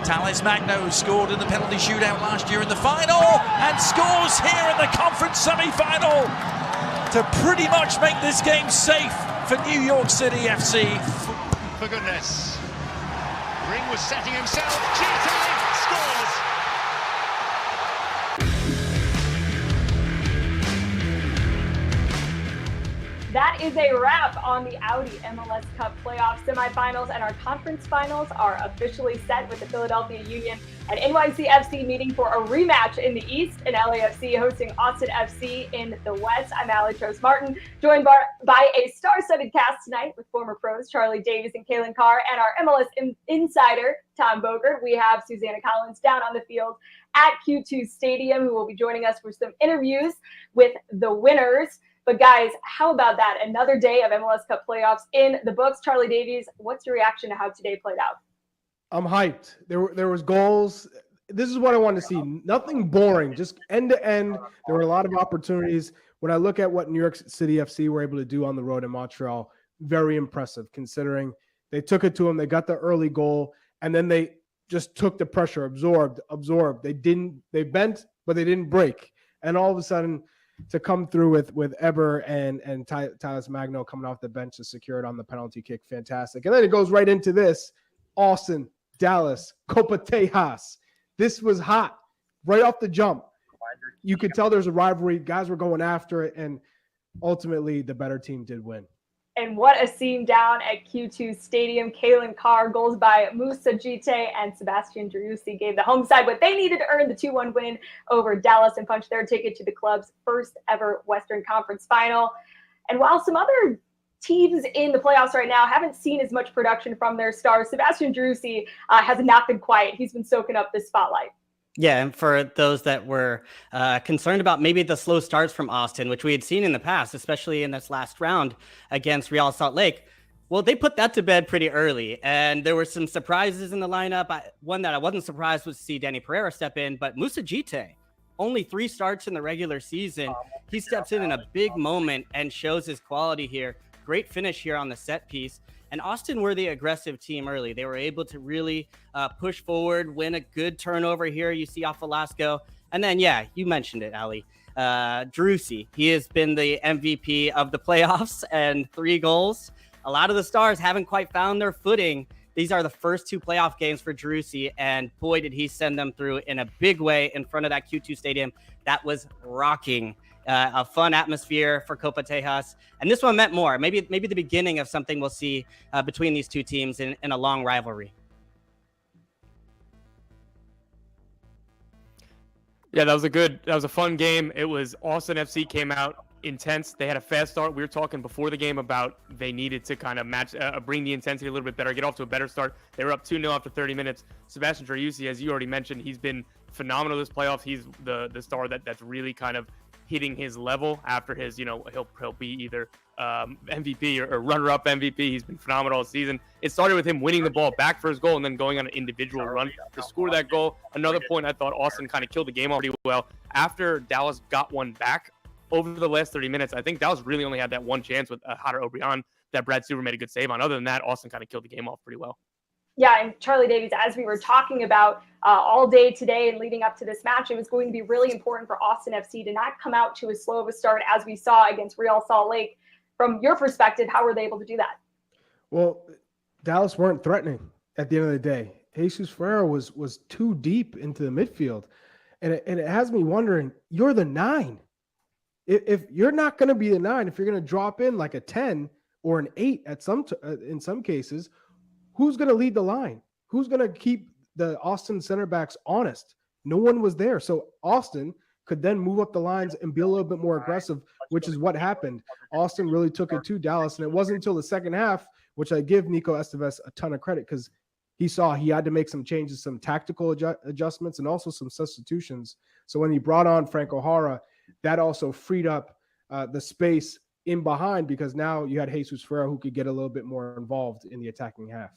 Thales Magno scored in the penalty shootout last year in the final and scores here in the conference semi-final to pretty much make this game safe for New York City FC. For goodness. Ring was setting himself. Gite scores. That is a wrap on the Audi MLS Cup playoff semifinals, and our conference finals are officially set with the Philadelphia Union and NYCFC meeting for a rematch in the East, and LAFC hosting Austin FC in the West. I'm Aly Trost Martin, joined by a star-studded cast tonight with former pros Charlie Davies and Calen Carr, and our MLS insider, Tom Bogert. We have Susanna Collins down on the field at Q2 Stadium, who will be joining us for some interviews with the winners. But guys, how about that? Another day of MLS Cup playoffs in the books. Charlie Davies, what's your reaction to how today played out? I'm hyped. There was goals. This is what I wanted to see. Nothing boring, just end to end. There were a lot of opportunities. When I look at what New York City FC were able to do on the road in Montreal, very impressive considering they took it to them. They got the early goal, and then they just took the pressure, absorbed. They bent, but they didn't break. And all of a sudden, to come through with Eber and Thales Magno coming off the bench to secure it on the penalty kick. Fantastic. And then it goes right into this. Austin, Dallas, Copa Tejas. This was hot right off the jump. You could tell there's a rivalry. Guys were going after it, and ultimately the better team did win. And what a scene down at Q2 Stadium. Calen Carr, goals by Moussa Gite and Sebastian Driussi gave the home side what they needed to earn the 2-1 win over Dallas and punch their ticket to the club's first ever Western Conference final. And while some other teams in the playoffs right now haven't seen as much production from their stars, Sebastian Driussi has not been quiet. He's been soaking up this spotlight. Yeah, and for those that were concerned about maybe the slow starts from Austin, which we had seen in the past, especially in this last round against Real Salt Lake, well, they put that to bed pretty early. And there were some surprises in the lineup. One that I wasn't surprised was to see Danny Ferreira step in, but Moussa Gite, only 3 starts in the regular season. He steps in a big moment and shows his quality here. Great finish here on the set piece. And Austin were the aggressive team early. They were able to really push forward, win a good turnover here. You see off Velasco. And then, yeah, you mentioned it, Aly. Driussi, he has been the MVP of the playoffs and 3 goals. A lot of the stars haven't quite found their footing. These are the first 2 playoff games for Driussi, and boy, did he send them through in a big way in front of that Q2 Stadium. That was rocking. A fun atmosphere for Copa Tejas. And this one meant more. Maybe the beginning of something we'll see between these 2 teams in a long rivalry. Yeah, that was a fun game. It was Austin FC came out intense. They had a fast start. We were talking before the game about they needed to kind of match, bring the intensity a little bit better, get off to a better start. They were up 2-0 after 30 minutes. Sebastian Driussi, as you already mentioned, he's been phenomenal this playoffs. He's the star that's really kind of hitting his level after his, he'll be either MVP or runner-up MVP. He's been phenomenal all season. It started with him winning the ball back for his goal and then going on an individual run to score that goal. Another point, I thought Austin kind of killed the game already well. After Dallas got one back over the last 30 minutes, I think Dallas really only had that one chance with Hader O'Brien that Brad Super made a good save on. Other than that, Austin kind of killed the game off pretty well. Yeah, and Charlie Davies, as we were talking about all day today and leading up to this match, it was going to be really important for Austin FC to not come out to as slow of a start as we saw against Real Salt Lake. From your perspective, how were they able to do that? Well, Dallas weren't threatening at the end of the day. Jesus Ferreira was too deep into the midfield. And it has me wondering, you're the 9. If you're not going to be the 9, if you're going to drop in like a 10 or an 8 in some cases, who's going to lead the line? Who's going to keep the Austin center backs honest? No one was there. So Austin could then move up the lines and be a little bit more aggressive, which is what happened. Austin really took it to Dallas, and it wasn't until the second half, which I give Nico Estevez a ton of credit because he saw he had to make some changes, some tactical adjustments, and also some substitutions. So when he brought on Frank O'Hara, that also freed up the space in behind because now you had Jesus Ferreira who could get a little bit more involved in the attacking half.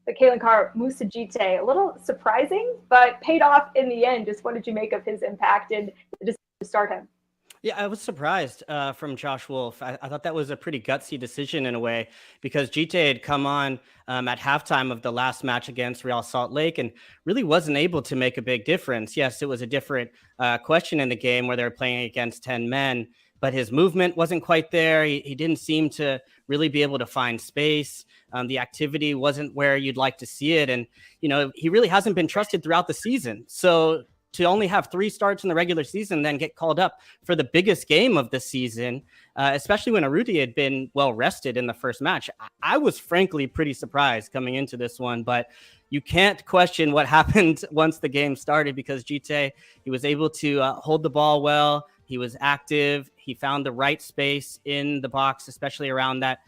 The Calen Carr, Moussa Gite, a little surprising, but paid off in the end. Just what did you make of his impact and just to start him? Yeah, I was surprised from Josh Wolf. I thought that was a pretty gutsy decision in a way, because GT had come on at halftime of the last match against Real Salt Lake and really wasn't able to make a big difference. Yes, it was a different question in the game where they were playing against 10 men, but his movement wasn't quite there. He didn't seem to really be able to find space. The activity wasn't where you'd like to see it. And, he really hasn't been trusted throughout the season. So to only have 3 starts in the regular season, then get called up for the biggest game of the season, especially when Arudi had been well rested in the first match. I was frankly pretty surprised coming into this one, but you can't question what happened once the game started, because GT, he was able to hold the ball well. He was active. He found the right space in the box, especially around that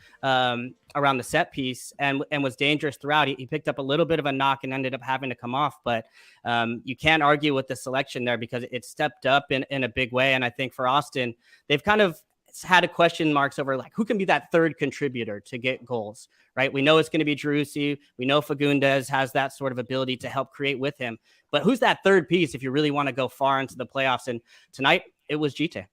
around the set piece, and was dangerous throughout. He picked up a little bit of a knock and ended up having to come off, but you can't argue with the selection there because it stepped up in a big way. And I think for Austin, they've kind of had a question marks over like who can be that third contributor to get goals, right? We know it's going to be Driussi. We know Fagundes has that sort of ability to help create with him, but who's that third piece if you really want to go far into the playoffs? And tonight it was GT.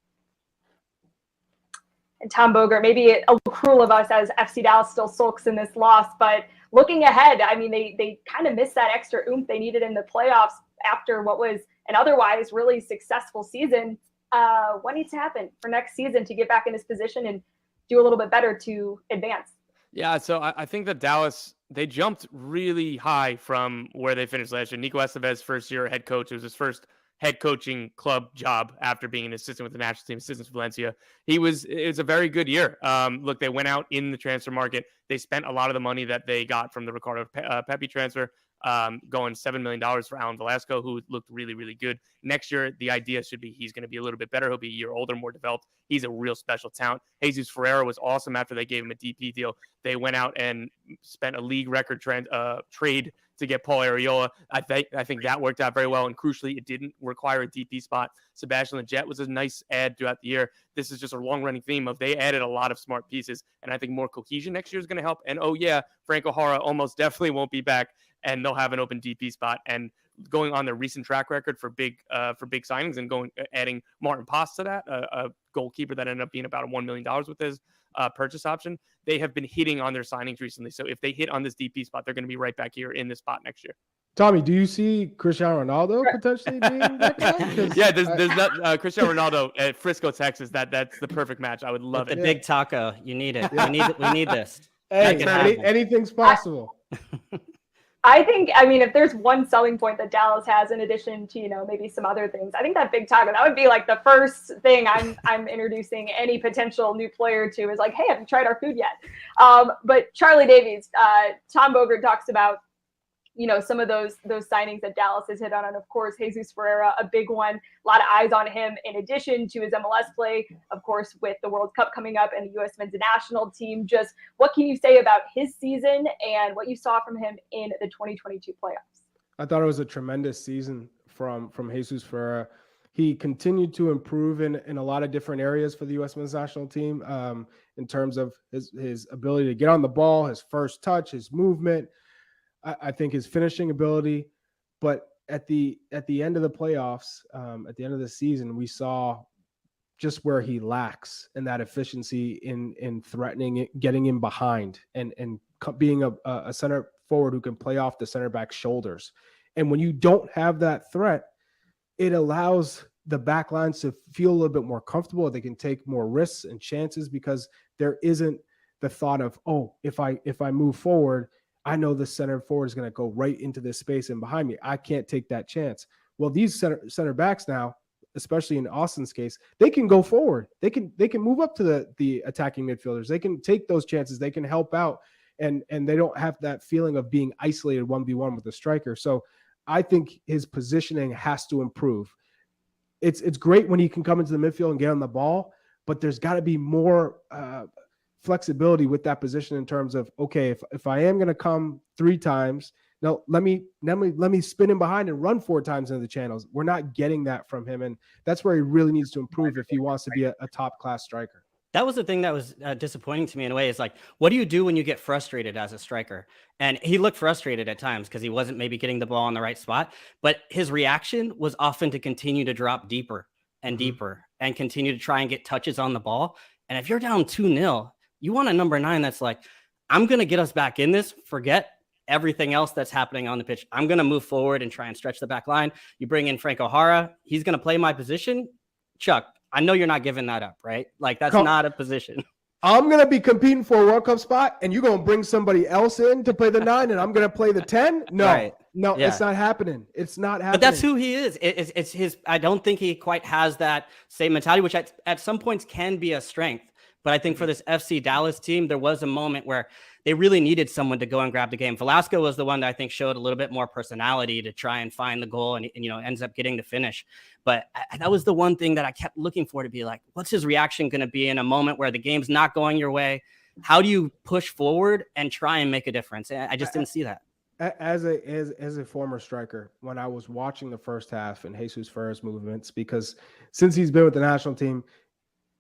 And Tom Bogert, maybe a little cruel of us as FC Dallas still sulks in this loss, but looking ahead, I mean, they kind of missed that extra oomph they needed in the playoffs after what was an otherwise really successful season. What needs to happen for next season to get back in this position and do a little bit better to advance? Yeah, so I think that Dallas, they jumped really high from where they finished last year. Nico Estevez, first year head coach. It was his first head coaching club job after being an assistant with the national team, assistant to Valencia. It was a very good year. Look, they went out in the transfer market. They spent a lot of the money that they got from the Ricardo Pepi transfer, going $7 million for Alan Velasco, who looked really, really good. Next year, the idea should be he's going to be a little bit better. He'll be a year older, more developed. He's a real special talent. Jesus Ferreira was awesome after they gave him a DP deal. They went out and spent a league record trade to get Paul Arriola. I think that worked out very well, and crucially, it didn't require a DP spot. Sebastian Lletget was a nice add throughout the year. This is just a long-running theme of they added a lot of smart pieces, and I think more cohesion next year is going to help. And oh yeah, Franco Jara almost definitely won't be back, and they'll have an open DP spot. And going on their recent track record for big signings and adding Martin Paz to that, a goalkeeper that ended up being about $1 million with his purchase option. They have been hitting on their signings recently. So if they hit on this DP spot, they're going to be right back here in this spot next year. Tommy, do you see Cristiano Ronaldo potentially being that guy? Yeah, there's not Cristiano Ronaldo at Frisco, Texas. That's the perfect match. I would love it. The big taco. You need it. We need this. Hey, anything's possible. I think, if there's one selling point that Dallas has in addition to, maybe some other things, I think that big taco, that would be like the first thing I'm introducing any potential new player to is like, hey, have you tried our food yet? But Charlie Davies, Tom Bogert talks about, some of those signings that Dallas has hit on. And of course, Jesus Ferreira, a big one, a lot of eyes on him in addition to his MLS play, of course, with the World Cup coming up and the U.S. men's national team. Just what can you say about his season and what you saw from him in the 2022 playoffs? I thought it was a tremendous season from Jesus Ferreira. He continued to improve in a lot of different areas for the U.S. men's national team in terms of his ability to get on the ball, his first touch, his movement. I think his finishing ability, but at the end of the playoffs, at the end of the season, we saw just where he lacks in that efficiency in threatening it, getting in behind, and being a center forward who can play off the center back's shoulders. And when you don't have that threat, it allows the back lines to feel a little bit more comfortable. They can take more risks and chances because there isn't the thought of, oh, if I move forward, I know the center forward is going to go right into this space and behind me. I can't take that chance. Well, these center backs now, especially in Austin's case, they can go forward. They can move up to the attacking midfielders. They can take those chances. They can help out, and they don't have that feeling of being isolated 1v1 with the striker. So I think his positioning has to improve. It's great when he can come into the midfield and get on the ball, but there's got to be more flexibility with that position in terms of, okay, if I am going to come 3 times, now let me spin him behind and run 4 times into the channels. We're not getting that from him, and that's where he really needs to improve if he wants to be a top class striker. That was the thing that was disappointing to me in a way, is like, what do you do when you get frustrated as a striker? And he looked frustrated at times because he wasn't maybe getting the ball in the right spot, but his reaction was often to continue to drop deeper and deeper and continue to try and get touches on the ball. And if you're down 2-0, you want a number 9 that's like, I'm going to get us back in this, forget everything else that's happening on the pitch. I'm going to move forward and try and stretch the back line. You bring in Frank O'Hara. He's going to play my position. Chuck, I know you're not giving that up, right? Like, that's not a position. I'm going to be competing for a World Cup spot, and you're going to bring somebody else in to play the 9, and I'm going to play the 10? No, right. No, yeah. It's not happening. It's not happening. But that's who he is. It's his. I don't think he quite has that same mentality, which at some points can be a strength. But I think for this FC Dallas team, there was a moment where they really needed someone to go and grab the game. Velasco was the one that I think showed a little bit more personality to try and find the goal and ends up getting the finish. But that was the one thing that I kept looking for, to be like, what's his reaction going to be in a moment where the game's not going your way? How do you push forward and try and make a difference? And I just didn't see that. As a former striker, when I was watching the first half and Jesus Ferreira's movements, because since he's been with the national team,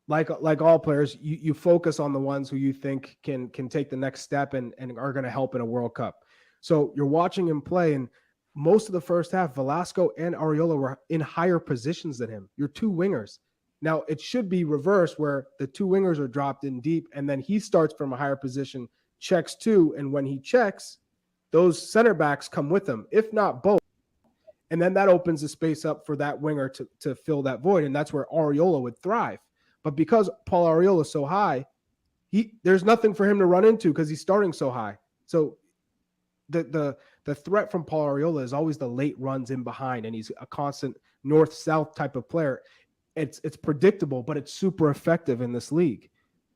like all players, you focus on the ones who you think can take the next step and are going to help in a World Cup. So you're watching him play, and most of the first half, Velasco and Areola were in higher positions than him. You're two wingers. Now, it should be reversed, where the two wingers are dropped in deep, and then he starts from a higher position, checks two, and when he checks, those center backs come with him, if not both. And then that opens the space up for that winger to fill that void, and that's where Areola would thrive. But because Paul Areola is so high, there's nothing for him to run into because he's starting so high. So the threat from Paul Areola is always the late runs in behind, and he's a constant north-south type of player. It's predictable, but it's super effective in this league.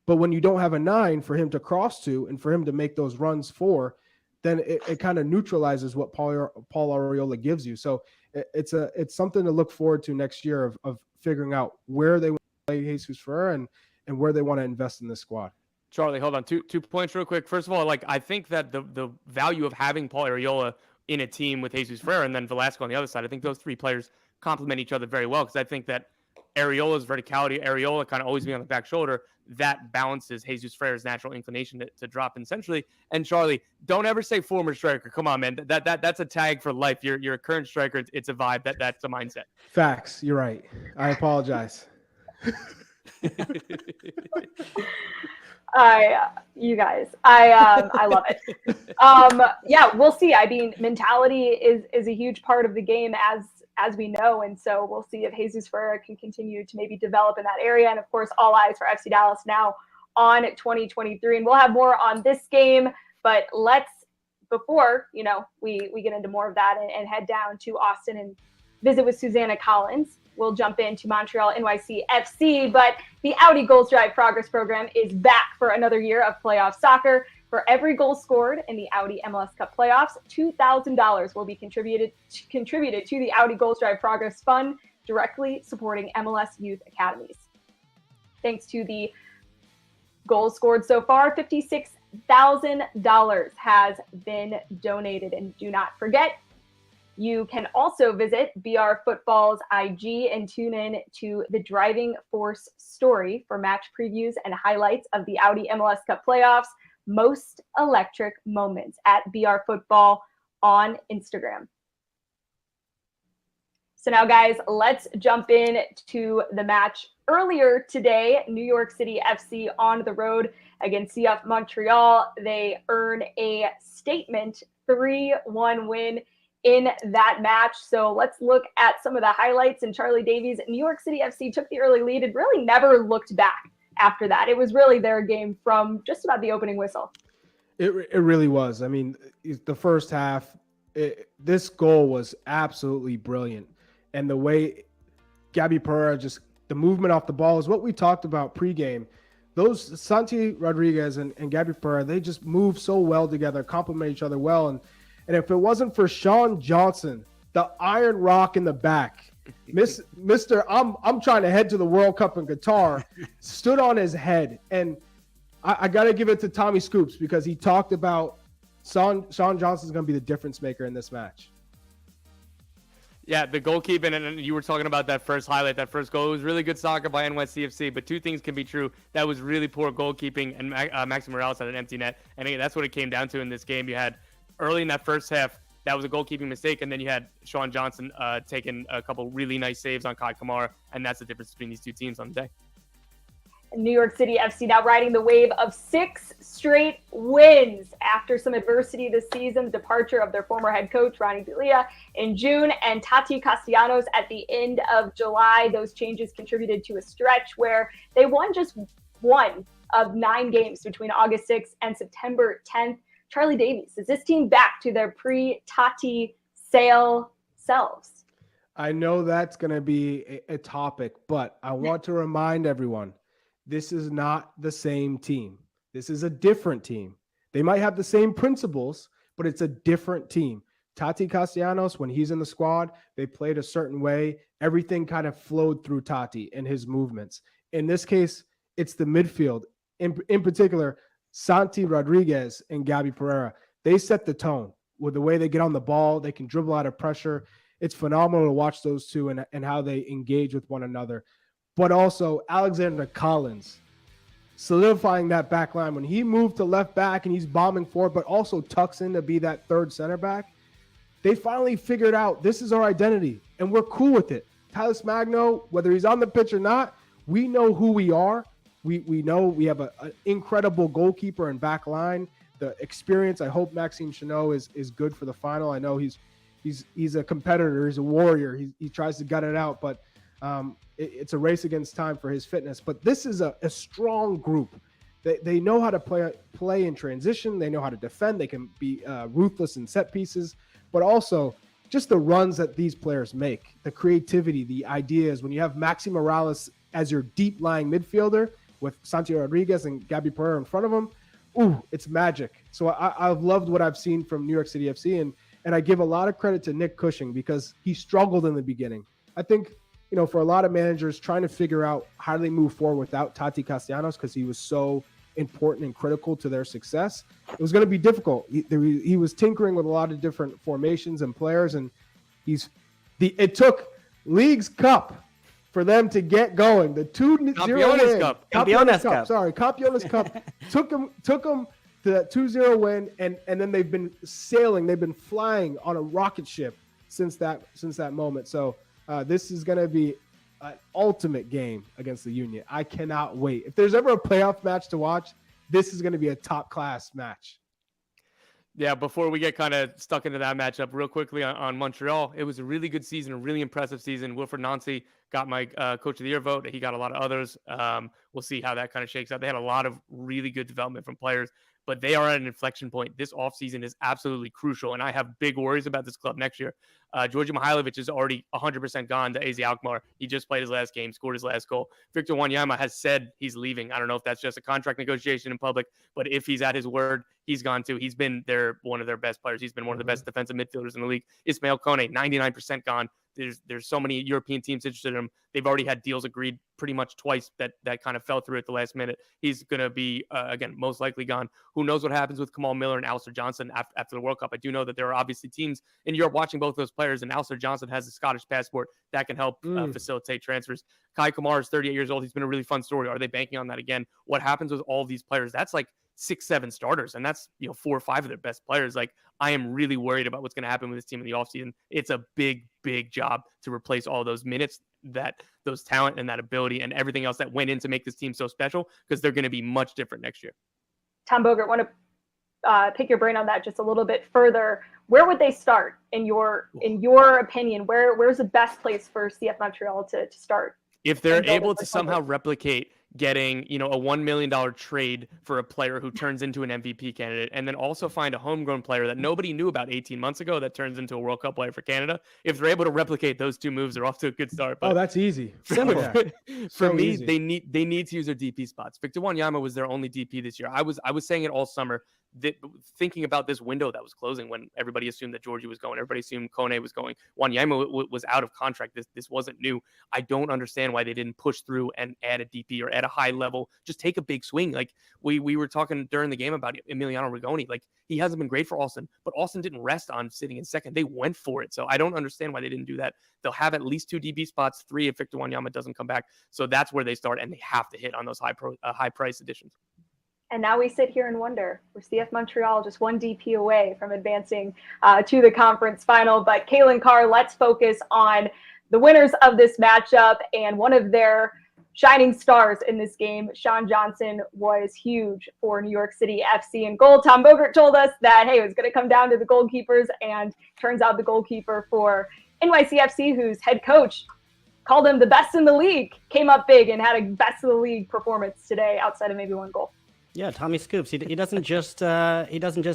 But when you don't have a 9 for him to cross to and for him to make those runs for, then it kind of neutralizes what Paul Areola gives you. So it's something to look forward to next year of figuring out where they want to play Jesus Ferreira and where they want to invest in this squad. Charlie, hold on. Two points real quick. First of all, I think that the value of having Paul Areola in a team with Jesus Ferreira and then Velasco on the other side, I think those three players complement each other very well, because I think that Areola's verticality, Areola kind of always being on the back shoulder, that balances Jesus Ferreira's natural inclination to drop in centrally. And Charlie, don't ever say former striker. Come on, man. That's a tag for life. You're a current striker. It's a vibe. That's a mindset. Facts. You're right. I apologize. You guys, I love it. Yeah, we'll see. I mean, mentality is a huge part of the game, as we know, and so we'll see if Jesus Ferreira can continue to maybe develop in that area. And of course, all eyes for FC Dallas now on 2023, and we'll have more on this game. But before we get into more of that and head down to Austin and visit with Susanna Collins, we'll jump into Montreal NYCFC. But the Audi Goals Drive Progress Program is back for another year of playoff soccer. For every goal scored in the Audi MLS Cup playoffs, $2,000 will be contributed to the Audi Goals Drive Progress Fund, directly supporting MLS youth academies. Thanks to the goals scored so far, $56,000 has been donated. And do not forget, you can also visit BR Football's IG and tune in to the Driving Force story for match previews and highlights of the Audi MLS Cup playoffs. Most electric moments at BR Football on Instagram. So now, guys, let's jump in to the match earlier today. New York City FC on the road against CF Montreal. They earn a statement 3-1 win in that match. So let's look at some of the highlights. And Charlie Davies, New York City FC took the early lead and really never looked back after that. It was really their game from just about the opening whistle. It really was. I mean, the first half, this goal was absolutely brilliant. And the way Gabby Ferreira, just the movement off the ball is what we talked about pregame. Those Santi Rodriguez and Gabby Ferreira, they just move so well together, complement each other well. And if it wasn't for Sean Johnson, the Iron Rock in the back, Mr. I'm trying to head to the World Cup in Qatar, stood on his head. And I got to give it to Tommy Scoops, because he talked about Sean Johnson's going to be the difference maker in this match. Yeah, the goalkeeping, and you were talking about that first highlight, that first goal. It was really good soccer by NYCFC, but two things can be true. That was really poor goalkeeping, and Maxi Morales had an empty net. And that's what it came down to in this game. You had early in that first half, that was a goalkeeping mistake. And then you had Sean Johnson taking a couple really nice saves on Calen Carr, and that's the difference between these two teams on the day. New York City FC now riding the wave of 6 straight wins after some adversity this season. The departure of their former head coach, Ronnie Delia, in June, and Tati Castellanos at the end of July. Those changes contributed to a stretch where they won just 1 of 9 games between August 6th and September 10th. Charlie Davies, is this team back to their pre-Tati sale selves? I know that's going to be a topic, but I want to remind everyone, this is not the same team. This is a different team. They might have the same principles, but it's a different team. Tati Castellanos, when he's in the squad, they played a certain way. Everything kind of flowed through Tati and his movements. In this case, it's the midfield. In particular, Santi Rodriguez and Gabby Ferreira. They set the tone with the way they get on the ball. They can dribble out of pressure. It's phenomenal to watch those two and how they engage with one another. But also Alexander Collins solidifying that back line when he moved to left back and he's bombing forward, but also tucks in to be that third center back. They finally figured out this is our identity and we're cool with it. Tyler Magno, whether he's on the pitch or not, we know who we are. We know we have an incredible goalkeeper and back line. The experience, I hope Maxime Chanot is good for the final. I know he's a competitor. He's a warrior. He tries to gut it out, but it's a race against time for his fitness. But this is a strong group. They know how to play in transition. They know how to defend. They can be ruthless in set pieces, but also just the runs that these players make, the creativity, the ideas. When you have Maxi Morales as your deep-lying midfielder with Santi Rodriguez and Gabby Pereira in front of him, ooh, it's magic. So I've loved what I've seen from New York City FC, and I give a lot of credit to Nick Cushing because he struggled in the beginning. I think, for a lot of managers trying to figure out how do they move forward without Tati Castellanos because he was so important and critical to their success, it was going to be difficult. He was tinkering with a lot of different formations and players, and it took League's Cup for them to get going. The 2-0 win. Campeones Cup. Sorry, Campeones Cup took them to that 2-0 win, and then they've been sailing. They've been flying on a rocket ship since that moment. So this is going to be an ultimate game against the Union. I cannot wait. If there's ever a playoff match to watch, this is going to be a top-class match. Yeah, before we get kind of stuck into that matchup real quickly on Montreal, it was a really good season, a really impressive season. Wilfred Nancy got my Coach of the Year vote. He got a lot of others. We'll see how that kind of shakes out. They had a lot of really good development from players, but they are at an inflection point. This offseason is absolutely crucial, and I have big worries about this club next year. Georgi Mihailovic is already 100% gone to AZ Alkmaar. He just played his last game, scored his last goal. Victor Wanyama has said he's leaving. I don't know if that's just a contract negotiation in public, but if he's at his word, he's gone too. He's been one of their best players. He's been one of the best defensive midfielders in the league. Ismail Kone, 99% gone. There's so many European teams interested in him. They've already had deals agreed pretty much twice that kind of fell through at the last minute. He's going to be, again, most likely gone. Who knows what happens with Kamal Miller and Alistair Johnson after the World Cup. I do know that there are obviously teams in Europe watching both those players, and Alistair Johnson has a Scottish passport that can help facilitate transfers. Kai Kamar is 38 years old. He's been a really fun story. Are they banking on that again? What happens with all these players? That's like 6-7 starters, and that's 4 or 5 of their best players. Like, I am really worried about what's going to happen with this team in the offseason. It's a big job to replace all those minutes, those talent and that ability and everything else that went in to make this team so special, because they're going to be much different next year. Tom Bogert, want to pick your brain on that just a little bit further. Where would they start in your opinion? Where's the best place for CF Montreal to start? If they're able to somehow replicate getting, a $1 million trade for a player who turns into an MVP candidate, and then also find a homegrown player that nobody knew about 18 months ago that turns into a World Cup player for Canada. If they're able to replicate those 2 moves, they're off to a good start. But that's easy. For me, they need to use their DP spots. Victor Wanyama was their only DP this year. I was saying it all summer, thinking about this window that was closing when everybody assumed that Georgie was going. Everybody assumed Kone was going. Wanyama was out of contract. This wasn't new. I don't understand why they didn't push through and add a DP or at a high level. Just take a big swing. Like we were talking during the game about Emiliano Rigoni. Like, he hasn't been great for Austin, but Austin didn't rest on sitting in second. They went for it. So I don't understand why they didn't do that. They'll have at least 2 DP spots, 3 if Victor Wanyama doesn't come back. So that's where they start, and they have to hit on those high price additions. And now we sit here and wonder, we're CF Montreal just one DP away from advancing to the conference final. But Calen Carr, let's focus on the winners of this matchup, and one of their shining stars in this game, Sean Johnson, was huge for New York City FC in goal. Tom Bogert told us that, hey, it was going to come down to the goalkeepers, and turns out the goalkeeper for NYCFC, whose head coach called him the best in the league, came up big and had a best of the league performance today outside of maybe one goal. Yeah, Tommy Scoops. He doesn't just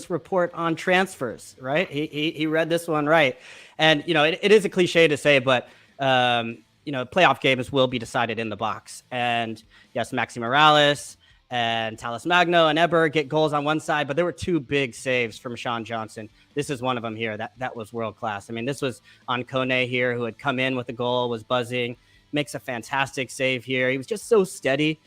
report on transfers, right? He read this one right, and it is a cliche to say, but playoff games will be decided in the box. And yes, Maxi Morales and Talis Magno and Eber get goals on one side, but there were two big saves from Sean Johnson. This is one of them here. That was world class. I mean, this was on Kone here, who had come in with a goal, was buzzing, makes a fantastic save here. He was just so steady.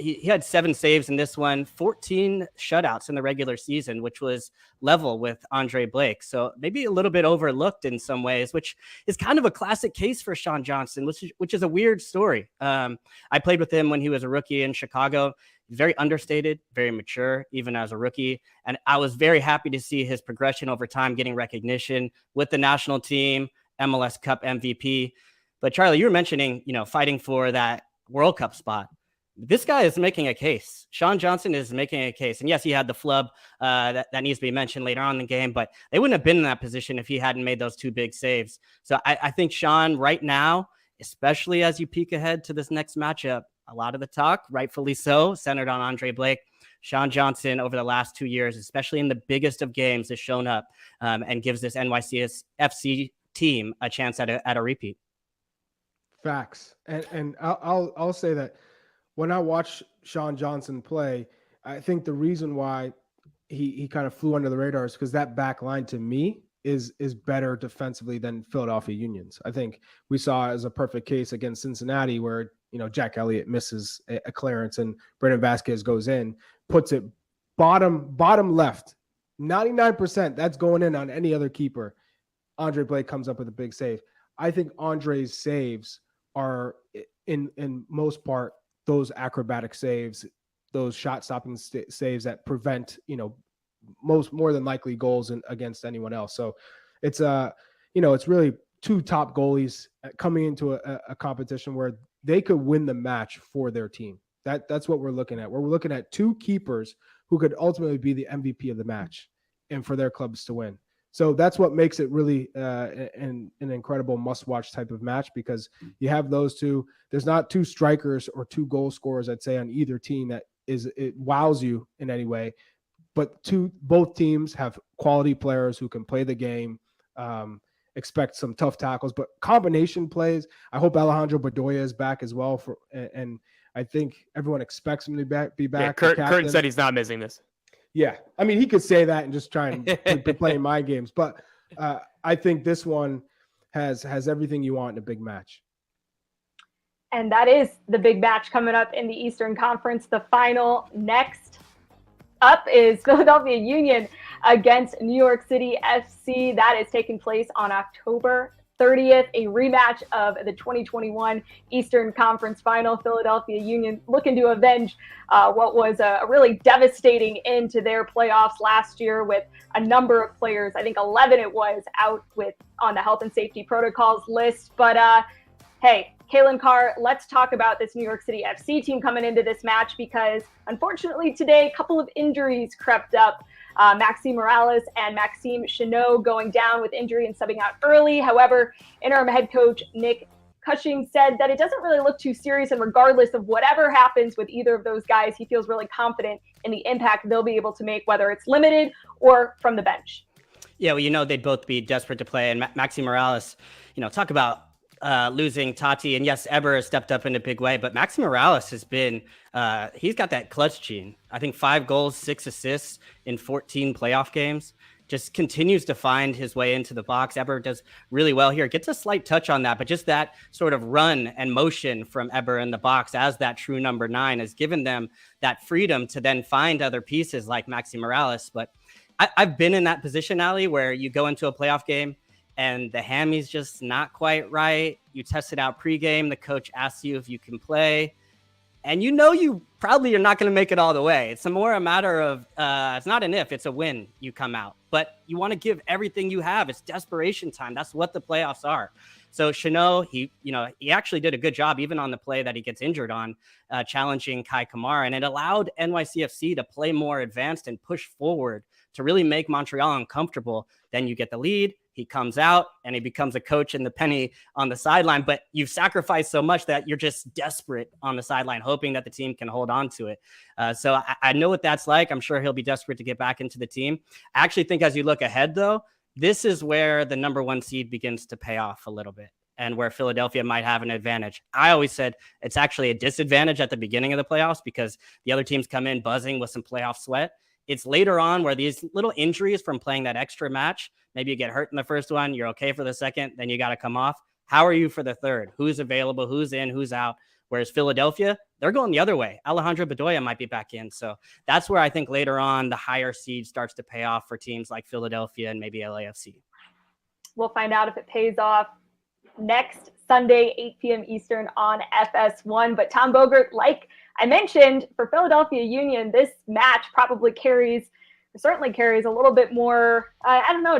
He had 7 saves in this one, 14 shutouts in the regular season, which was level with Andre Blake. So maybe a little bit overlooked in some ways, which is kind of a classic case for Sean Johnson, which is a weird story. I played with him when he was a rookie in Chicago. Very understated, very mature, even as a rookie. And I was very happy to see his progression over time, getting recognition with the national team, MLS Cup MVP. But Charlie, you were mentioning, fighting for that World Cup spot. This guy is making a case. Sean Johnson is making a case. And yes, he had the flub that needs to be mentioned later on in the game, but they wouldn't have been in that position if he hadn't made those 2 big saves. So I think Sean right now, especially as you peek ahead to this next matchup, a lot of the talk, rightfully so, centered on Andre Blake. Sean Johnson over the last 2 years, especially in the biggest of games, has shown up and gives this NYCFC team a chance at a repeat. Facts. And I'll say that when I watch Sean Johnson play, I think the reason why he kind of flew under the radar is because that back line to me is better defensively than Philadelphia Union's. I think we saw as a perfect case against Cincinnati where, Jack Elliott misses a clearance and Brendan Vasquez goes in, puts it bottom left, 99%. That's going in on any other keeper. Andre Blake comes up with a big save. I think Andre's saves are in most part those acrobatic saves, those shot-stopping saves that prevent, more than likely goals against anyone else. So it's it's really 2 top goalies coming into a competition where they could win the match for their team. That's what we're looking at. We're looking at 2 keepers who could ultimately be the MVP of the match and for their clubs to win. So that's what makes it really an incredible must-watch type of match, because you have those 2. There's not 2 strikers or 2 goal scorers, I'd say, on either team that it wows you in any way. But both teams have quality players who can play the game, expect some tough tackles, but combination plays. I hope Alejandro Bedoya is back as well, and I think everyone expects him to be back. Yeah, Curtin said he's not missing this. Yeah, I mean, he could say that and just try and be playing my games, but I think this one has everything you want in a big match. And that is the big match coming up in the Eastern Conference. The final next up is Philadelphia Union against New York City FC. That is taking place on October 30th, a rematch of the 2021 Eastern Conference Final. Philadelphia Union looking to avenge what was a really devastating end to their playoffs last year, with a number of players, I think 11 it was, out on the health and safety protocols list. But hey, Calen Carr, let's talk about this New York City FC team coming into this match, because unfortunately today, a couple of injuries crept up. Maxi Morales and Maxime Chenot going down with injury and subbing out early. However, interim head coach Nick Cushing said that it doesn't really look too serious, and regardless of whatever happens with either of those guys, he feels really confident in the impact they'll be able to make, whether it's limited or from the bench. Yeah, well, they'd both be desperate to play. And Maxi Morales, talk about losing Tati. And yes, Eber has stepped up in a big way, but Maxi Morales has been, he's got that clutch gene. I think 5 goals, 6 assists in 14 playoff games. Just continues to find his way into the box. Eber does really well here. Gets a slight touch on that, but just that sort of run and motion from Eber in the box as that true number 9 has given them that freedom to then find other pieces like Maxi Morales. But I've been in that position, Aly, where you go into a playoff game and the hammy's just not quite right. You test it out pregame. The coach asks you if you can play. And you probably you're not going to make it all the way. It's more a matter of, it's not an if, it's a when you come out. But you want to give everything you have. It's desperation time. That's what the playoffs are. So Chanot, he actually did a good job, even on the play that he gets injured on, challenging Kai Kamara. And it allowed NYCFC to play more advanced and push forward to really make Montreal uncomfortable. Then you get the lead. He comes out and he becomes a coach in the penny on the sideline. But you've sacrificed so much that you're just desperate on the sideline, hoping that the team can hold on to it. So I know what that's like. I'm sure he'll be desperate to get back into the team. I actually think as you look ahead, though, this is where the number one seed begins to pay off a little bit and where Philadelphia might have an advantage. I always said it's actually a disadvantage at the beginning of the playoffs because the other teams come in buzzing with some playoff sweat. It's later on where these little injuries from playing that extra match, maybe you get hurt in the first one, you're okay for the second, then you got to come off. How are you for the third? Who's available? Who's in? Who's out? Whereas Philadelphia, they're going the other way. Alejandro Bedoya might be back in. So that's where I think later on the higher seed starts to pay off for teams like Philadelphia and maybe LAFC. We'll find out if it pays off next Sunday, 8 p.m. Eastern on FS1. But Tom Bogert, like I mentioned, for Philadelphia Union, this match certainly carries a little bit more,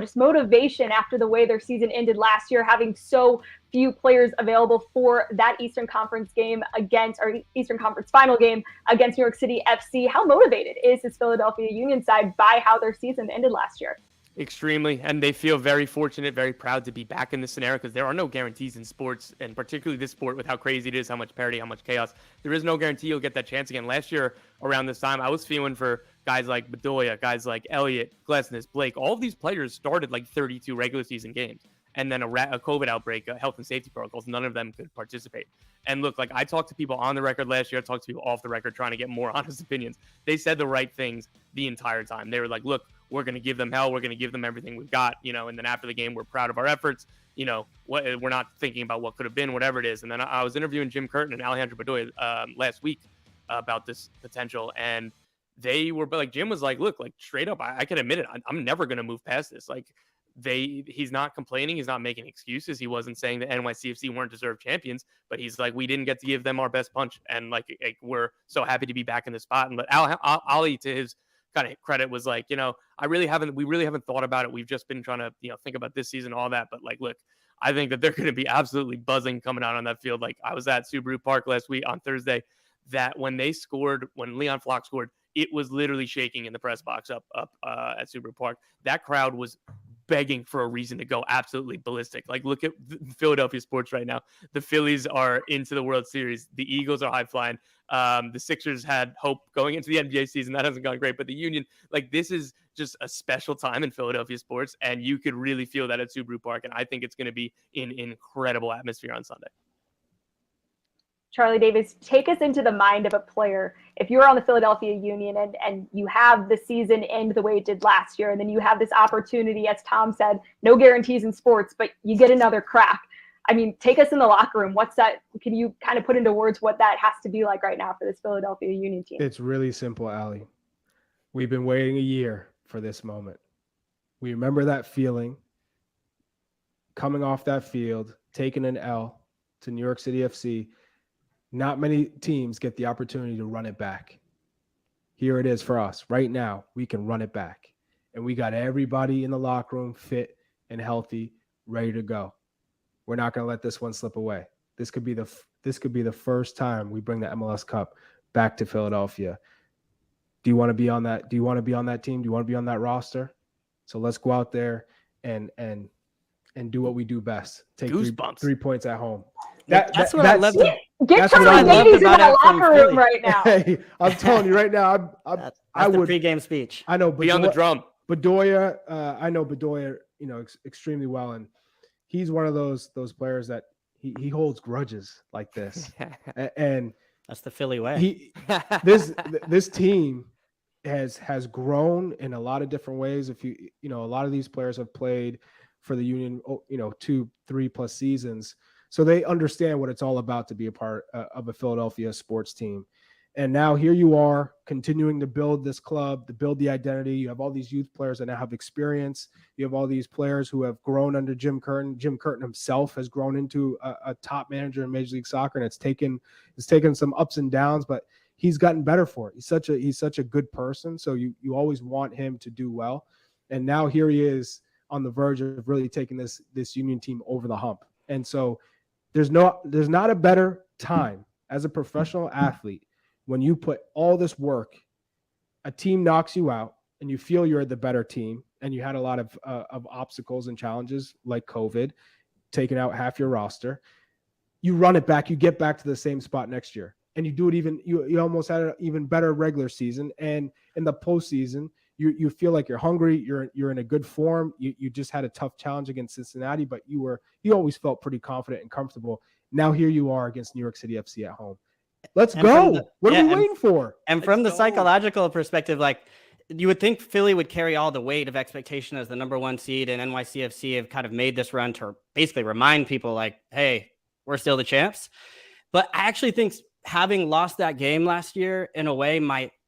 just motivation after the way their season ended last year, having so few players available for that Eastern Conference Eastern Conference final game against New York City FC. How motivated is this Philadelphia Union side by how their season ended last year? Extremely, and they feel very fortunate, very proud to be back in this scenario because there are no guarantees in sports, and particularly this sport with how crazy it is, how much parity, how much chaos. There is no guarantee you'll get that chance again. Last year, around this time, I was feeling for guys like Bedoya, guys like Elliott, Glesnes, Blake. All of these players started like 32 regular season games, and then a COVID outbreak, health and safety protocols. None of them could participate. And look, like I talked to people on the record last year, I talked to people off the record trying to get more honest opinions. They said the right things the entire time. They were like, look, we're going to give them hell. We're going to give them everything we've got, and then after the game, we're proud of our efforts. We're not thinking about what could have been, whatever it is. And then I was interviewing Jim Curtin and Alejandro Bedoya last week about this potential. And they were like, Jim was like, look, like straight up, I can admit it. I'm never going to move past this. Like he's not complaining. He's not making excuses. He wasn't saying that NYCFC weren't deserved champions, but he's like, we didn't get to give them our best punch. And like we're so happy to be back in the spot. And but Aly, to his kind of credit, was like, we really haven't thought about it. We've just been trying to, think about this season, all that. But like, look, I think that they're going to be absolutely buzzing coming out on that field. Like I was at Subaru Park last week on Thursday, that when Leon Flock scored, it was literally shaking in the press box up at Subaru Park. That crowd was begging for a reason to go absolutely ballistic. Like look at Philadelphia sports right now. The Phillies are into the World Series. The Eagles are high flying. The Sixers had hope going into the NBA season. That hasn't gone great, but the Union, like this is just a special time in Philadelphia sports, and you could really feel that at Subaru Park. And I think it's going to be an incredible atmosphere on Sunday. Charlie Davies, take us into the mind of a player. If you're on the Philadelphia Union and you have the season end the way it did last year, and then you have this opportunity, as Tom said, no guarantees in sports, but you get another crack. I mean, take us in the locker room. What's that? Can you kind of put into words what that has to be like right now for this Philadelphia Union team? It's really simple, Aly. We've been waiting a year for this moment. We remember that feeling, coming off that field, taking an L to New York City FC. Not many teams get the opportunity to run it back. Here it is for us. Right now, we can run it back. And we got everybody in the locker room fit and healthy, ready to go. We're not going to let this one slip away. This could be the first time we bring the MLS Cup back to Philadelphia. Do you want to be on that? Do you want to be on that team? Do you want to be on that roster? So let's go out there and do what we do best. Take three points at home. That's what I love. Get Charlie Davies in that locker room right now. Hey, I'm telling you right now, I would the pregame speech. I know, be on the drum. Bedoya, I know Bedoya, extremely well, and he's one of those players that he holds grudges like this, and that's the Philly way. This team has grown in a lot of different ways. If a lot of these players have played for the Union, 2-3+ seasons. So they understand what it's all about to be a part of a Philadelphia sports team. And now here you are continuing to build this club, to build the identity. You have all these youth players that now have experience. You have all these players who have grown under Jim Curtin. Jim Curtin himself has grown into a top manager in Major League Soccer, and it's taken some ups and downs. But he's gotten better for it. He's such a good person. So you always want him to do well. And now here he is on the verge of really taking this Union team over the hump. And so there's not a better time as a professional athlete when you put all this work, a team knocks you out, and you feel you're the better team, and you had a lot of obstacles and challenges like COVID, taking out half your roster. You run it back, you get back to the same spot next year, and you do it you almost had an even better regular season. And in the postseason, you feel like you're hungry, you're in a good form. You just had a tough challenge against Cincinnati, but you always felt pretty confident and comfortable. Now here you are against New York City FC at home. Let's go. What are we waiting for? And from the psychological perspective, like, you would think Philly would carry all the weight of expectation as the number 1 seed, and NYCFC have kind of made this run to basically remind people like, hey, we're still the champs. But I actually think having lost that game last year in a way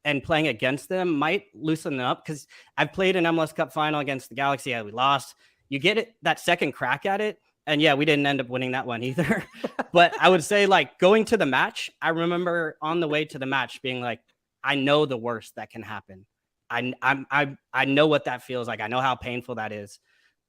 and playing against them might loosen them up, because I've played an MLS Cup final against the Galaxy. We lost. You get that second crack at it. And yeah, we didn't end up winning that one either. But I would say, like, going to the match, I remember on the way to the match being like, I know the worst that can happen. I know what that feels like. I know how painful that is.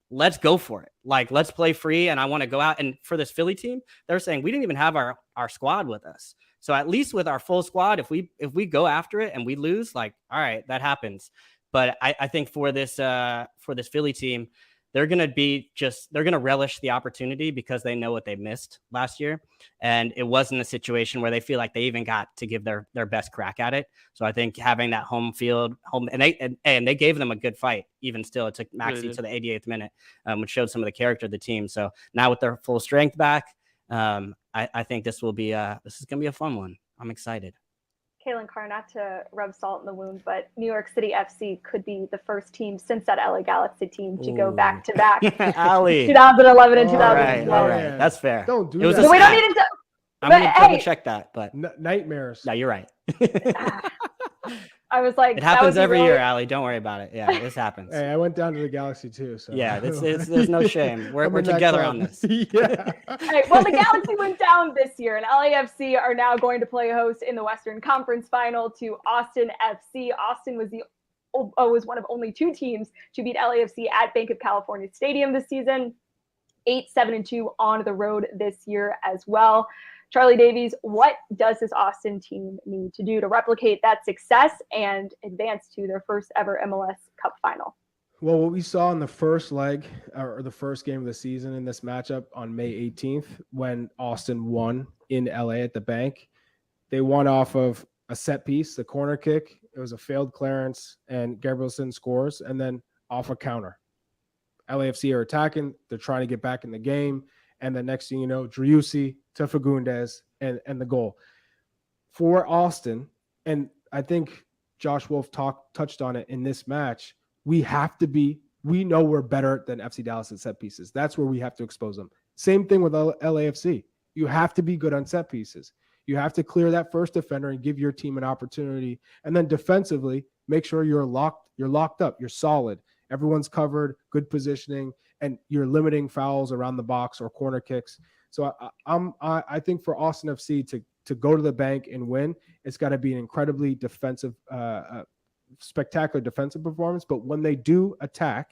Let's go for it. Like, let's play free. And I want to go out. And for this Philly team, they're saying we didn't even have our squad with us. So at least with our full squad, if we go after it and we lose, like, all right, that happens. But I think for this Philly team, they're going to relish the opportunity because they know what they missed last year. And it wasn't a situation where they feel like they even got to give their best crack at it. So I think having that home field, and they gave them a good fight, even still. It took Maxi to the 88th minute, which showed some of the character of the team. So now with their full strength back, I think this is going to be a fun one. I'm excited. Calen Carr, not to rub salt in the wound, but New York City FC could be the first team since that LA Galaxy team to go back to back. Aly. 2011 and 2012. All right. That's fair. Don't do that. So we don't need to. I'm going to double check that, but nightmares. No, you're right. I was like, it happens every year, Aly. Don't worry about it. Yeah, this happens. Hey, I went down to the Galaxy too. So yeah, there's no shame. We're together on this. Yeah. Right, well, the Galaxy went down this year, and LAFC are now going to play host in the Western Conference Final to Austin FC. Austin was one of only 2 teams to beat LAFC at Bank of California Stadium this season. 8-7-2 on the road this year as well. Charlie Davies, what does this Austin team need to do to replicate that success and advance to their first ever MLS Cup final? Well, what we saw in the first leg or the first game of the season in this matchup on May 18th, when Austin won in LA at the Bank, they won off of a set piece, the corner kick. It was a failed clearance, and Gabrielson scores, and then off a counter. LAFC are attacking. They're trying to get back in the game. And the next thing you know, Driussi to Fagundes and the goal. For Austin, and I think Josh Wolf touched on it in this match, we know we're better than FC Dallas at set pieces. That's where we have to expose them. Same thing with LAFC. You have to be good on set pieces. You have to clear that first defender and give your team an opportunity. And then defensively, make sure you're locked up, you're solid. Everyone's covered, good positioning, and you're limiting fouls around the box or corner kicks. So I think for Austin FC to go to the Bank and win, it's got to be an incredibly defensive, spectacular defensive performance. But when they do attack,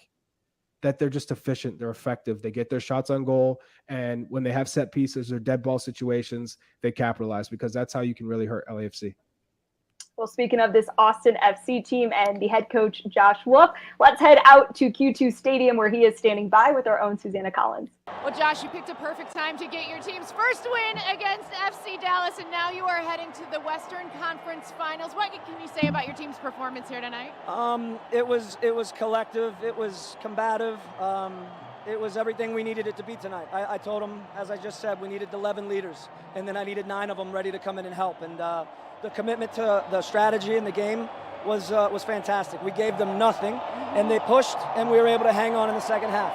that they're just efficient, they're effective, they get their shots on goal, and when they have set pieces or dead ball situations, they capitalize, because that's how you can really hurt LAFC. Well, speaking of this Austin FC team and the head coach, Josh Wolf, let's head out to Q2 Stadium, where he is standing by with our own Susanna Collins. Well, Josh, you picked a perfect time to get your team's first win against FC Dallas, and now you are heading to the Western Conference Finals. What can you say about your team's performance here tonight? It was collective. It was combative. It was everything we needed it to be tonight. I told them, as I just said, we needed 11 leaders, and then I needed 9 of them ready to come in and help. And the commitment to the strategy in the game was fantastic. We gave them nothing, and they pushed, and we were able to hang on in the second half.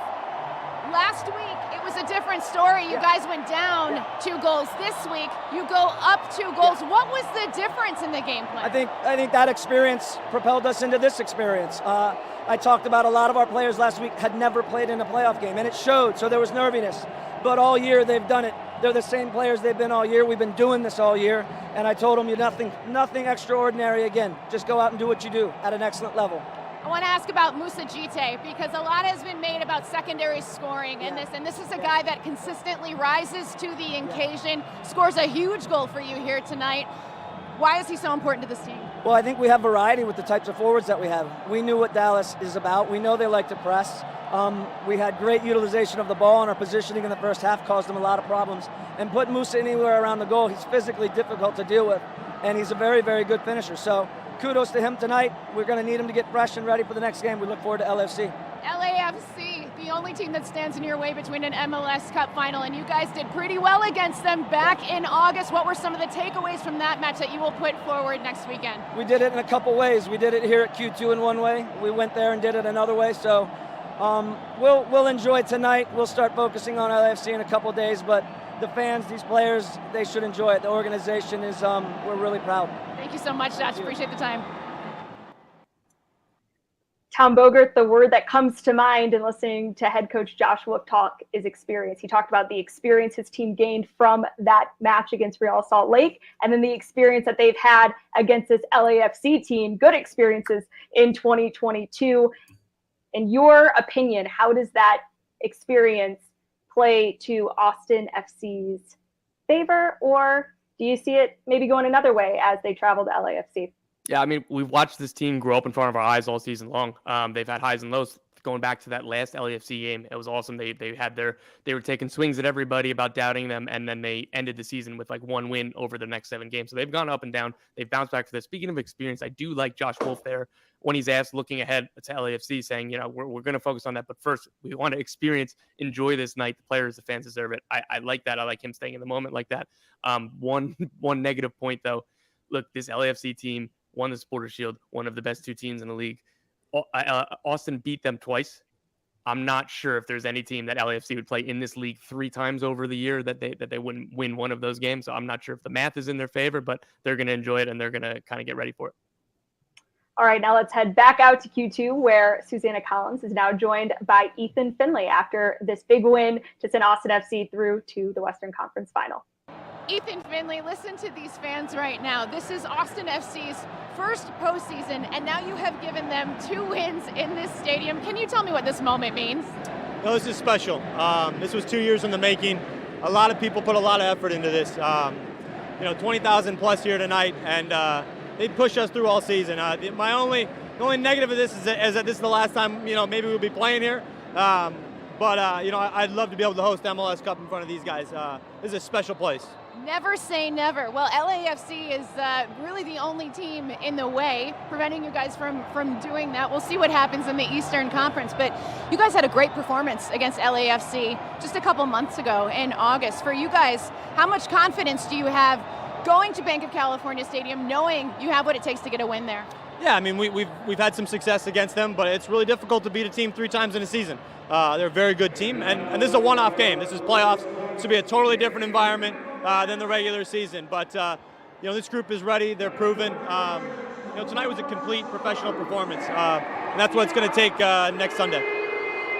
Last week, it was a different story. You guys went down 2 goals. This week, you go up 2 goals. What was the difference in the game plan? I think that experience propelled us into this experience. I talked about a lot of our players last week had never played in a playoff game, and it showed, so there was nerviness. But all year, they've done it They're the same players they've been all year. We've been doing this all year. And I told them, you're nothing extraordinary again. Just go out and do what you do at an excellent level. I want to ask about Moussa Djite, because a lot has been made about secondary scoring in this, and this is a guy that consistently rises to the occasion, scores a huge goal for you here tonight. Why is he so important to this team? Well, I think we have variety with the types of forwards that we have. We knew what Dallas is about. We know they like to press. We had great utilization of the ball, and our positioning in the first half caused them a lot of problems. And put Moussa anywhere around the goal, he's physically difficult to deal with, and he's a very, very good finisher. So kudos to him tonight. We're going to need him to get fresh and ready for the next game. We look forward to LAFC. LAFC, the only team that stands in your way between an MLS Cup final, and you guys did pretty well against them back in August. What were some of the takeaways from that match that you will put forward next weekend? We did it in a couple ways. We did it here at Q2 in one way. We went there and did it another way. So we'll enjoy tonight. We'll start focusing on LAFC in a couple days, but the fans, these players, they should enjoy it. The organization is, we're really proud. Thank you so much, Josh. Appreciate the time. Tom Bogert, the word that comes to mind in listening to head coach Josh Wolf talk is experience. He talked about the experience his team gained from that match against Real Salt Lake, and then the experience that they've had against this LAFC team, good experiences in 2022. In your opinion, how does that experience play to Austin FC's favor, or do you see it maybe going another way as they travel to LAFC? Yeah, I mean, we've watched this team grow up in front of our eyes all season long. They've had highs and lows. Going back to that last LAFC game, it was awesome. They were taking swings at everybody about doubting them, and then they ended the season with like one win over the next 7 games. So they've gone up and down. They've bounced back to this. Speaking of experience, I do like Josh Wolf there when he's asked, looking ahead to LAFC, saying, you know, we're going to focus on that, but first we want to experience, enjoy this night. The players, the fans deserve it. I like that. I like him staying in the moment like that. One negative point though. Look, this LAFC team won the Supporters Shield, one of the best 2 teams in the league. Austin beat them twice. I'm not sure if there's any team that LAFC would play in this league 3 times over the year that they wouldn't win one of those games. So I'm not sure if the math is in their favor, but they're going to enjoy it and they're going to kind of get ready for it. All right, now let's head back out to Q2, where Susanna Collins is now joined by Ethan Finley after this big win to send Austin FC through to the Western Conference Final. Ethan Finley, listen to these fans right now. This is Austin FC's first postseason, and now you have given them 2 wins in this stadium. Can you tell me what this moment means? No, this is special. This was 2 years in the making. A lot of people put a lot of effort into this. 20,000 plus here tonight, and they pushed us through all season. The only negative of this is that this is the last time, maybe we'll be playing here. But I'd love to be able to host the MLS Cup in front of these guys. This is a special place. Never say never. Well, LAFC is really the only team in the way, preventing you guys from doing that. We'll see what happens in the Eastern Conference. But you guys had a great performance against LAFC just a couple months ago in August. For you guys, how much confidence do you have going to Bank of California Stadium, knowing you have what it takes to get a win there? Yeah, I mean, we've had some success against them, but it's really difficult to beat a team 3 times in a season. They're a very good team, and this is a one-off game. This is playoffs. This will be a totally different environment than the regular season. But this group is ready. They're proven. Tonight was a complete professional performance, and that's what it's going to take next Sunday.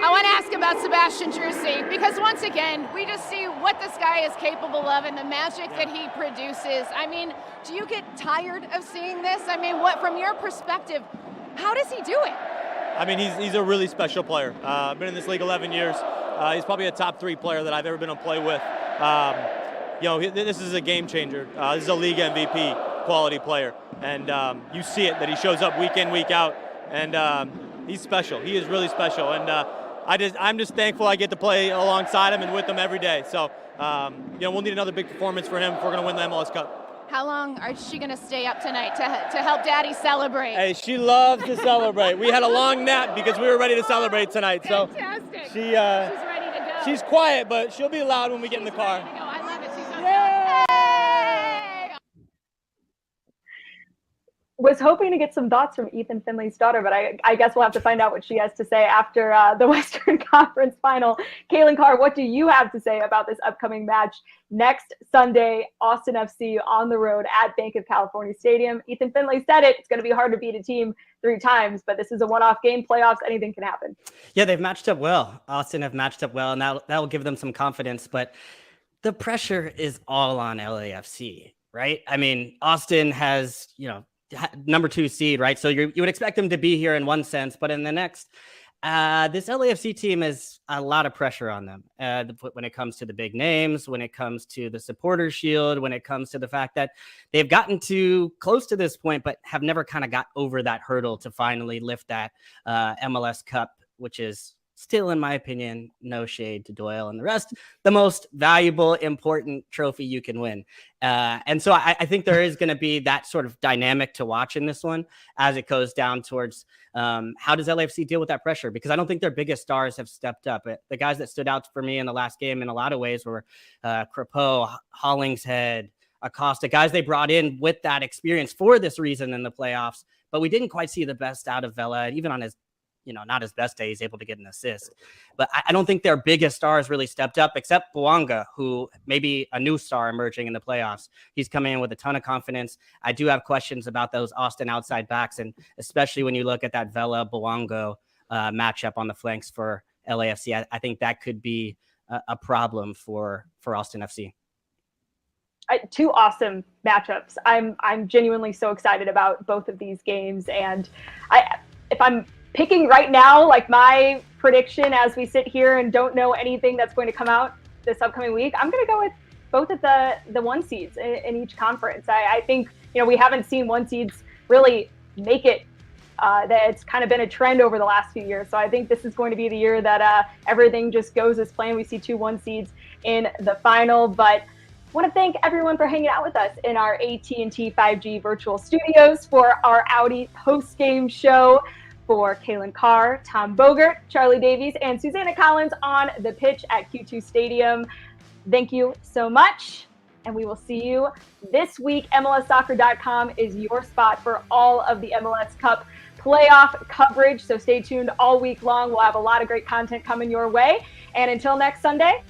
I want to ask about Sebastian Drusi, because once again, we just see what this guy is capable of and the magic that he produces. I mean, do you get tired of seeing this? I mean, what, from your perspective, how does he do it? I mean, he's a really special player. I've been in this league 11 years. He's probably a top 3 player that I've ever been on play with. This is a game changer. This is a league MVP quality player. And you see it, that he shows up week in, week out. And he's special. He is really special. And I'm just thankful I get to play alongside him and with him every day. So, we'll need another big performance for him if we're going to win the MLS Cup. How long is she going to stay up tonight to help Daddy celebrate? Hey, she loves to celebrate. We had a long nap because we were ready to celebrate tonight. Fantastic. So she's ready to go. She's quiet, but she'll be loud when we get in the car. Ready to go. I love it. She's so Yay! Hey! Was hoping to get some thoughts from Ethan Finley's daughter, but I guess we'll have to find out what she has to say after the Western Conference Final. Calen Carr, what do you have to say about this upcoming match next Sunday, Austin FC on the road at Bank of California Stadium? Ethan Finley said it's going to be hard to beat a team 3 times, but this is a one-off game. Playoffs, anything can happen. Yeah, they've matched up well. Austin have matched up well, and that will give them some confidence. But the pressure is all on LAFC, right? I mean, Austin has, number 2 seed, right? So you would expect them to be here in one sense, but in the next, this LAFC team has a lot of pressure on them when it comes to the big names, when it comes to the supporter shield, when it comes to the fact that they've gotten to close to this point, but have never kind of got over that hurdle to finally lift that MLS Cup, which is still, in my opinion, no shade to Doyle and the rest, the most valuable, important trophy you can win. And so I think there is going to be that sort of dynamic to watch in this one as it goes down towards how does LAFC deal with that pressure? Because I don't think their biggest stars have stepped up. The guys that stood out for me in the last game in a lot of ways were Crepeau, Hollingshead, Acosta, guys they brought in with that experience for this reason in the playoffs. But we didn't quite see the best out of Vela, even on his not his best day, he's able to get an assist. But I don't think their biggest stars really stepped up, except Bouanga, who may be a new star emerging in the playoffs. He's coming in with a ton of confidence. I do have questions about those Austin outside backs, and especially when you look at that Vela-Bouanga matchup on the flanks for LAFC. I think that could be a problem for Austin FC. 2 awesome matchups. I'm genuinely so excited about both of these games, and if I'm picking right now, like my prediction as we sit here and don't know anything that's going to come out this upcoming week, I'm going to go with both of the 1 seeds in each conference. I think, we haven't seen 1 seeds really make it. That it's kind of been a trend over the last few years. So I think this is going to be the year that everything just goes as planned. We see 2 1 seeds in the final, but I want to thank everyone for hanging out with us in our AT&T 5G virtual studios for our Audi Postgame Show. For Calen Carr, Tom Bogert, Charlie Davies, and Susanna Collins on the pitch at Q2 Stadium. Thank you so much, and we will see you this week. MLSsoccer.com is your spot for all of the MLS Cup playoff coverage, so stay tuned all week long. We'll have a lot of great content coming your way. And until next Sunday,